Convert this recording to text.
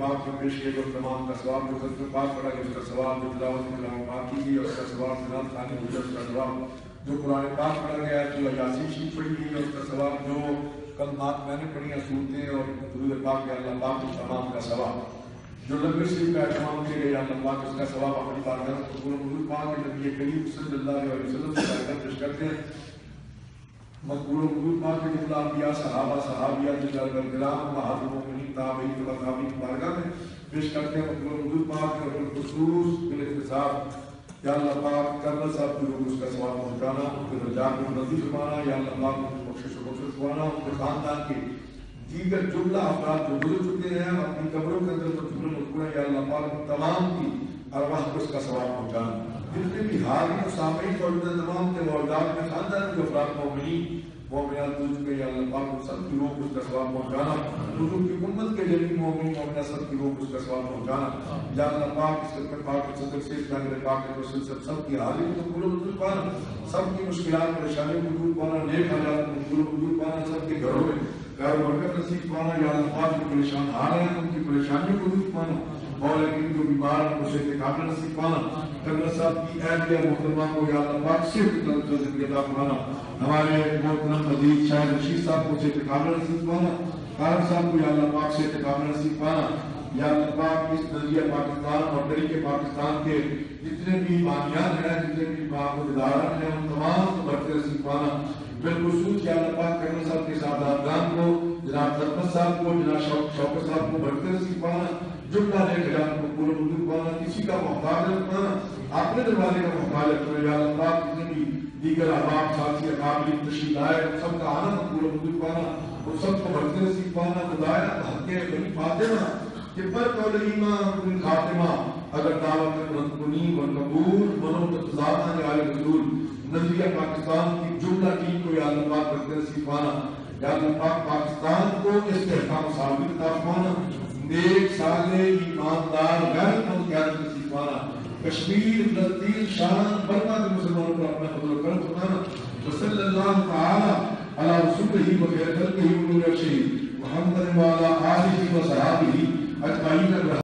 پاک میں پیش کیے گئے تمام کا ثواب، جو خطبہ پاک پڑھا گیا اس کا ثواب، جو تلاوت کلام پاک کی گئی اس کا ثواب، نعت خوانی ہوئی اس کا ثواب، جو قرآن پاک پڑھا گیا، جو یاسین شریف پڑھی گئی اس کا ثواب، جو کلمات میں نے پڑھی ہیں صورتیں اور درود پاک یا اللہ پاک اس تمام کا ثواب، جو لنگر شریف کا اہتمام کیا گیا یا اللہ پاک اس کا ثواب اپنی بارگاہ میں قبول حضور پاک کے نبی کریم صلی اللہ علیہ وسلم سے بارگاہ پیش کرتے ہیں۔ مقبول حضور پاک کے جملہ انبیاء صحابہ صحابیات کرام بہادر مومنین تابعین تبع تابعین کی بارگاہ میں پیش کرتے ہیں۔ مقبول حضور پاک کے بالخصوص بالاختصار یا اللہ پاک کرنل صاحب کی روح اس کا ثواب پہنچانا، ان کے درجات کو بلندی فرمانا، یا اللہ پاک ان کی بخشش و مغفرت فرمانا، ان کے خاندان کے دیگر جملہ افراد جو گزر چکے ہیں اپنی قبروں کے اندر مدفون مذکور ہیں، یا اللہ پاک ان تمام کی ارواح کو اس کا ثواب پہنچانا۔ جتنے بھی حاضرین و سامعین اور تمام کے والدات میں خاندان کے افراد مومنین مومنات ہو چکے، یا اللہ پاک ان سب کی روح کو اس کا ثواب پہنچانا، حضور کی امت کے جلیل مومنین مومنات سب کی روح کو اس کا ثواب پہنچانا، یا اللہ پاک اس خدمت پاک کے صدر سے میرے پاک کے رسول سب کی حاضری کو قبول منظور پانا، سب کی مشکلات پریشانیوں کو دور پانا، نیک حالات کو قبول منظور پانا، سب کے گھروں میں خیر و برکت نصیب پانا، یا اللہ پاک جو پریشان حال ہیں ان کی پریشانیوں کو دور پانا، مولا کریم جو بیمار ہیں ان کو صحت کاملہ نصیب پانا، کرنل صاحب کی اہلیہ محترمہ کو یا اللہ پاک صحت کی زندگی عطا فرمانا، ہمارے محترم عزیز شاہد رشید صاحب کو صحت کاملہ نصیب پانا، کارن صاحب کو یا اللہ پاک صحت کاملہ نصیب پانا، یا اللہ پاک اس نظریہ پاکستان اور طریقے پاکستان کے جتنے بھی بانیان ہیں، جتنے بھی معبوداران ہیں، ان تمام کو برکت نصیب پانا، بالخصوص یا اللہ پاک کرنل صاحب کے سعادتگان کو، جناب زرمت صاحب کو، جناب شوکت صاحب کو برکت نصیب پانا، جملہ نیک حالات کو پورا منظور پانا، کسی کا محتاج رکھنا، اپنے دروازے کا محتاج رکھنا، یا اللہ پاک جتنے بھی دیگر احباب ساتھی اقابل تشریف لائے سب کا آنند پورا منظور پانا، ان سب کو برکت نصیب پانا، خدایا حق بنی فاطمہ کہ پر قول ایمان خاتمہ اگر دعوت منقنی والقبول منو تقضاء آل رسول نظریہ پاکستان کی جملہ ٹیم کو یا اللہ پاک برکت نصیب پانا، یا اللہ پاک پاکستان کو استحکام ثابت عطا فرمانا، نیک صالح ایماندار غیرت مند قیادت نصیب پانا، کشمیر فلسطین شام برما کے مسلمانوں پر اپنا فضل و کرم فرمانا، وصلی اللہ تعالی علی رسولہ و خیر خلقہ ونور عرشہ محمد وعلی آلہ و صحابہ اجمعین۔